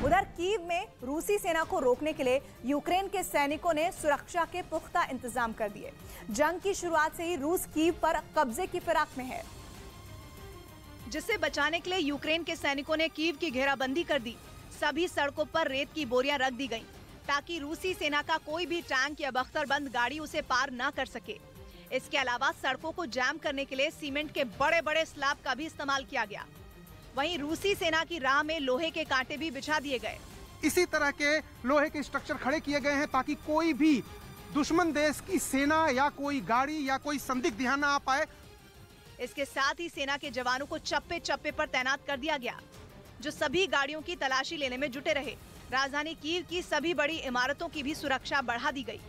उधर कीव में रूसी सेना को रोकने के लिए यूक्रेन के सैनिकों ने सुरक्षा के पुख्ता इंतजाम कर दिए। जंग की शुरुआत से ही रूस कीव पर कब्जे की फिराक में है, जिसे बचाने के लिए यूक्रेन के सैनिकों ने कीव की घेराबंदी कर दी। सभी सड़कों पर रेत की बोरियां रख दी गईं, ताकि रूसी सेना का कोई भी टैंक या बख्तरबंद गाड़ी उसे पार न कर सके। इसके अलावा सड़कों को जाम करने के लिए सीमेंट के बड़े बड़े स्लैब का भी इस्तेमाल किया गया। वहीं रूसी सेना की राह में लोहे के कांटे भी बिछा दिए गए। इसी तरह के लोहे के स्ट्रक्चर खड़े किए गए हैं ताकि कोई भी दुश्मन देश की सेना या कोई गाड़ी या कोई संदिग्ध यहाँ न आ पाए। इसके साथ ही सेना के जवानों को चप्पे चप्पे पर तैनात कर दिया गया, जो सभी गाड़ियों की तलाशी लेने में जुटे रहे। राजधानी कीव की सभी बड़ी इमारतों की भी सुरक्षा बढ़ा दी गई।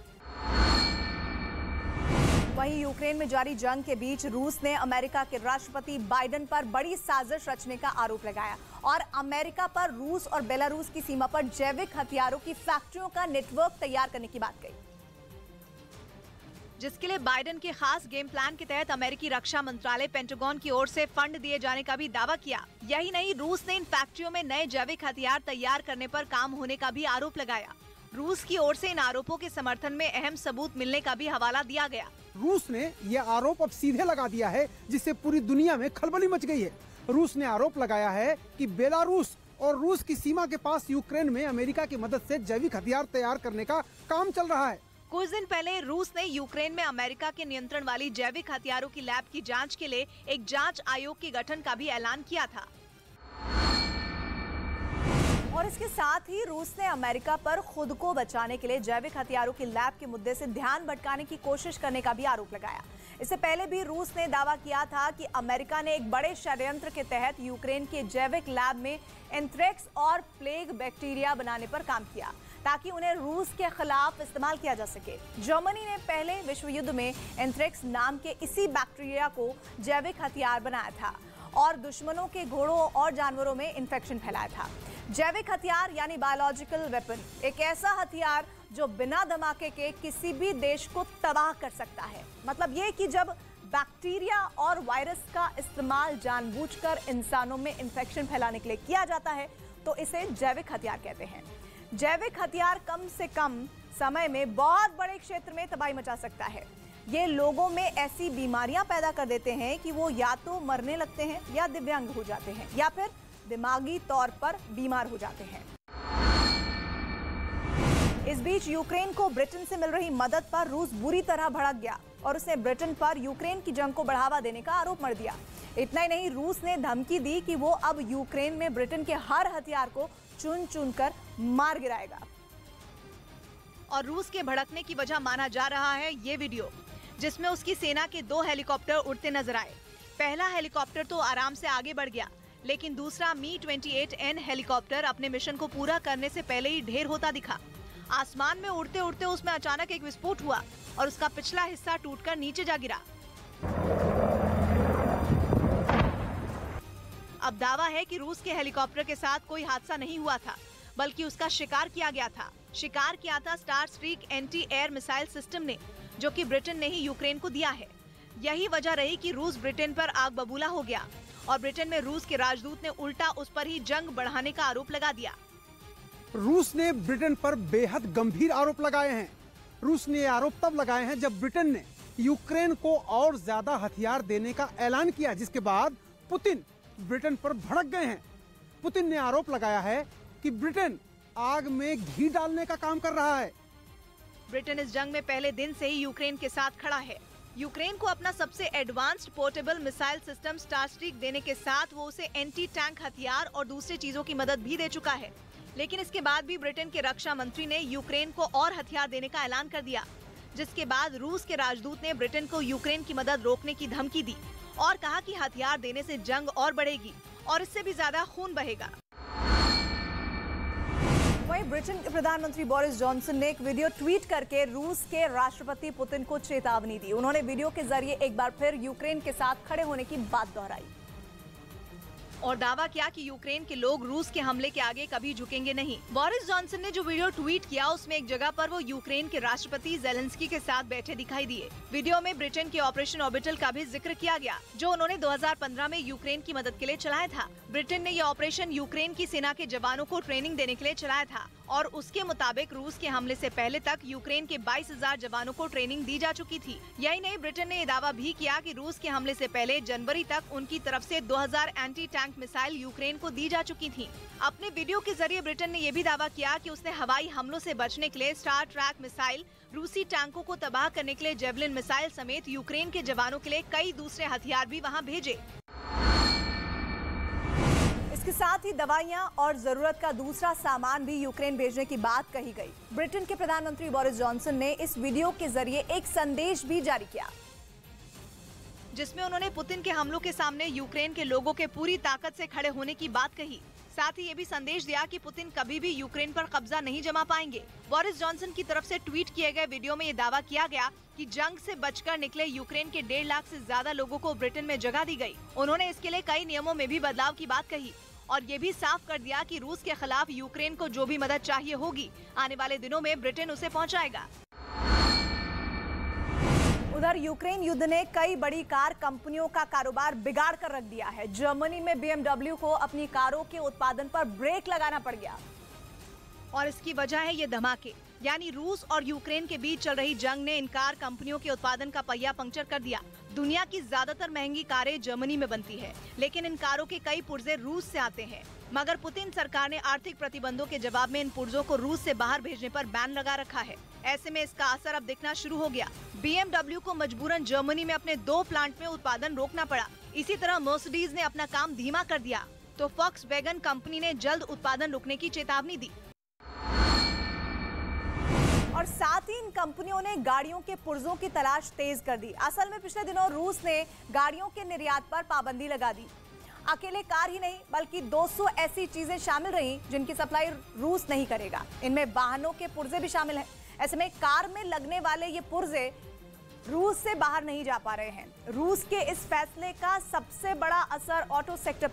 वहीं यूक्रेन में जारी जंग के बीच रूस ने अमेरिका के राष्ट्रपति बाइडेन पर बड़ी साजिश रचने का आरोप लगाया और अमेरिका पर रूस और बेलारूस की सीमा पर जैविक हथियारों की फैक्ट्रियों का नेटवर्क तैयार करने की बात कही, जिसके लिए बाइडेन के खास गेम प्लान के तहत अमेरिकी रक्षा मंत्रालय पेंटागन की ओर से फंड दिए जाने का भी दावा किया। यही नहीं, रूस ने इन फैक्ट्रियों में नए जैविक हथियार तैयार करने पर काम होने का भी आरोप लगाया। रूस की ओर से इन आरोपों के समर्थन में अहम सबूत मिलने का भी हवाला दिया गया। रूस ने यह आरोप अब सीधे लगा दिया है, जिससे पूरी दुनिया में खलबली मच गई है। रूस ने आरोप लगाया है कि बेलारूस और रूस की सीमा के पास यूक्रेन में अमेरिका की मदद से जैविक हथियार तैयार करने का काम चल रहा है। कुछ दिन पहले रूस ने यूक्रेन में अमेरिका के नियंत्रण वाली जैविक हथियारों की लैब की जांच के लिए एक जांच आयोग के गठन का भी ऐलान किया था। और इसके साथ ही रूस ने अमेरिका पर खुद को बचाने के लिए जैविक हथियारों की लैब के मुद्दे से ध्यान भटकाने की कोशिश करने का भी आरोप लगाया। इससे पहले भी रूस ने दावा किया था कि अमेरिका ने एक बड़े षड्यंत्र के तहत यूक्रेन के जैविक लैब में एंथ्रेक्स और प्लेग बैक्टीरिया बनाने पर काम किया, ताकि उन्हें रूस के खिलाफ इस्तेमाल किया जा सके। जर्मनी ने पहले विश्व युद्ध में एंथ्रेक्स नाम के इसी बैक्टीरिया को जैविक हथियार बनाया था और दुश्मनों के घोड़ों और जानवरों में इन्फेक्शन फैलाया था। जैविक हथियार यानी बायोलॉजिकल वेपन एक ऐसा हथियार जो बिना धमाके के किसी भी देश को तबाह कर सकता है। मतलब ये कि जब बैक्टीरिया और वायरस का इस्तेमाल जानबूझकर इंसानों में इन्फेक्शन फैलाने के लिए किया जाता है तो इसे जैविक हथियार कहते हैं। जैविक हथियार कम से कम समय में बहुत बड़े क्षेत्र में तबाही मचा सकता है। ये लोगों में ऐसी बीमारियां पैदा कर देते हैं कि वो या तो मरने लगते हैं या दिव्यांग हो जाते हैं या फिर दिमागी तौर पर बीमार हो जाते हैं। इस बीच यूक्रेन को ब्रिटेन से मिल रही मदद पर रूस बुरी तरह भड़क गया और उसने ब्रिटेन पर यूक्रेन की जंग को बढ़ावा देने का आरोप मढ़ दिया। इतना ही नहीं, रूस ने धमकी दी कि वो अब यूक्रेन में ब्रिटेन के हर हथियार को चुन चुन कर मार गिराएगा। और रूस के भड़कने की वजह माना जा रहा है ये वीडियो, जिसमें उसकी सेना के 2 हेलीकॉप्टर उड़ते नजर आए। पहला हेलीकॉप्टर तो आराम से आगे बढ़ गया, लेकिन दूसरा Mi-28N हेलीकॉप्टर अपने मिशन को पूरा करने से पहले ही ढेर होता दिखा। आसमान में उड़ते उड़ते उसमें अचानक एक विस्फोट हुआ और उसका पिछला हिस्सा टूटकर नीचे जा गिरा। अब दावा है कि रूस के हेलीकॉप्टर के साथ कोई हादसा नहीं हुआ था, बल्कि उसका शिकार किया गया था। शिकार किया था star streak anti air missile system ने, जो कि ब्रिटेन ने ही यूक्रेन को दिया है। यही वजह रही कि रूस ब्रिटेन पर आग बबूला हो गया और ब्रिटेन में रूस के राजदूत ने उल्टा उस पर ही जंग बढ़ाने का आरोप लगा दिया। रूस ने ब्रिटेन पर बेहद गंभीर आरोप लगाए हैं। रूस ने ये आरोप तब लगाए हैं जब ब्रिटेन ने यूक्रेन को और ज्यादा हथियार देने का ऐलान किया, जिसके बाद पुतिन ब्रिटेन पर भड़क गए हैं। पुतिन ने आरोप लगाया है कि ब्रिटेन आग में घी डालने का काम कर रहा है। ब्रिटेन इस जंग में पहले दिन से ही यूक्रेन के साथ खड़ा है। यूक्रेन को अपना सबसे एडवांस्ड पोर्टेबल मिसाइल सिस्टम स्टारस्ट्रीक देने के साथ वो उसे एंटी टैंक हथियार और दूसरी चीजों की मदद भी दे चुका है। लेकिन इसके बाद भी ब्रिटेन के रक्षा मंत्री ने यूक्रेन को और हथियार देने का ऐलान कर दिया, जिसके बाद रूस के राजदूत ने ब्रिटेन को यूक्रेन की मदद रोकने की धमकी दी और कहा कि हथियार देने से जंग और बढ़ेगी और इससे भी ज्यादा खून बहेगा। वहीं ब्रिटेन के प्रधानमंत्री बोरिस जॉनसन ने एक वीडियो ट्वीट करके रूस के राष्ट्रपति पुतिन को चेतावनी दी। उन्होंने वीडियो के जरिए एक बार फिर यूक्रेन के साथ खड़े होने की बात दोहराई। और दावा किया कि यूक्रेन के लोग रूस के हमले के आगे कभी झुकेंगे नहीं। बोरिस जॉनसन ने जो वीडियो ट्वीट किया उसमें एक जगह पर वो यूक्रेन के राष्ट्रपति जेलेंस्की के साथ बैठे दिखाई दिए। वीडियो में ब्रिटेन के ऑपरेशन ऑर्बिटल का भी जिक्र किया गया, जो उन्होंने 2015 में यूक्रेन की मदद के लिए चलाया था। ब्रिटेन ने यह ऑपरेशन यूक्रेन की सेना के जवानों को ट्रेनिंग देने के लिए चलाया था और उसके मुताबिक रूस के हमले से पहले तक यूक्रेन के 22,000 जवानों को ट्रेनिंग दी जा चुकी थी। यही नहीं, ब्रिटेन ने ये दावा भी किया कि रूस के हमले से पहले जनवरी तक उनकी तरफ से 2000 एंटी टैंक मिसाइल यूक्रेन को दी जा चुकी थी। अपने वीडियो के जरिए ब्रिटेन ने यह भी दावा किया कि उसने हवाई हमलों से बचने के लिए स्टार ट्रैक मिसाइल, रूसी टैंकों को तबाह करने के लिए जेवलिन मिसाइल समेत यूक्रेन के जवानों के लिए कई दूसरे हथियार भी वहां भेजे। इसके साथ ही दवाइयां और जरूरत का दूसरा सामान भी यूक्रेन भेजने की बात कही गई। ब्रिटेन के प्रधानमंत्री बोरिस जॉनसन ने इस वीडियो के जरिए एक संदेश भी जारी किया, जिसमें उन्होंने पुतिन के हमलों के सामने यूक्रेन के लोगों के पूरी ताकत से खड़े होने की बात कही। साथ ही ये भी संदेश दिया कि पुतिन कभी भी यूक्रेन पर कब्जा नहीं जमा पाएंगे। बोरिस जॉनसन की तरफ से ट्वीट किए गए वीडियो में ये दावा किया गया कि जंग से बचकर निकले यूक्रेन के 1.5 लाख से ज्यादा लोगों को ब्रिटेन में जगह दी गई। उन्होंने इसके लिए कई नियमों में भी बदलाव की बात कही और ये भी साफ कर दिया कि रूस के खिलाफ यूक्रेन को जो भी मदद चाहिए होगी, आने वाले दिनों में ब्रिटेन उसे पहुंचाएगा। उधर यूक्रेन युद्ध ने कई बड़ी कार कंपनियों का कारोबार बिगाड़ कर रख दिया है। जर्मनी में BMW को अपनी कारों के उत्पादन पर ब्रेक लगाना पड़ गया और इसकी वजह है ये धमाके, यानी रूस और यूक्रेन के बीच चल रही जंग ने इन कार कंपनियों के उत्पादन का पहिया पंक्चर कर दिया। दुनिया की ज्यादातर महंगी कारें जर्मनी में बनती है, लेकिन इन कारों के कई पुर्जे रूस से आते हैं। मगर पुतिन सरकार ने आर्थिक प्रतिबंधों के जवाब में इन पुर्जों को रूस से बाहर भेजने पर बैन लगा रखा है। ऐसे में इसका असर अब दिखना शुरू हो गया। BMW को मजबूरन जर्मनी में अपने 2 प्लांट में उत्पादन रोकना पड़ा। इसी तरह मर्सिडीज ने अपना काम धीमा कर दिया, तो फॉक्सवैगन कंपनी ने जल्द उत्पादन रोकने की चेतावनी दी। और साथ ही इन कंपनियों ने गाड़ियों के पुर्जों की तलाश तेज कर दी। असल में पिछले दिनों रूस ने गाड़ियों के निर्यात पर पाबंदी लगा दी। अकेले कार ही नहीं बल्कि 200 ऐसी चीजें शामिल रही जिनकी सप्लाई रूस नहीं करेगा। इनमें वाहनों के पुर्जे भी शामिल हैं। ऐसे में कार में लगने वाले ये पुर्जे रूस से बाहर नहीं जा पा रहे हैं। रूस के इस फैसले का सबसे बड़ा असर ऑटो सेक्टर पर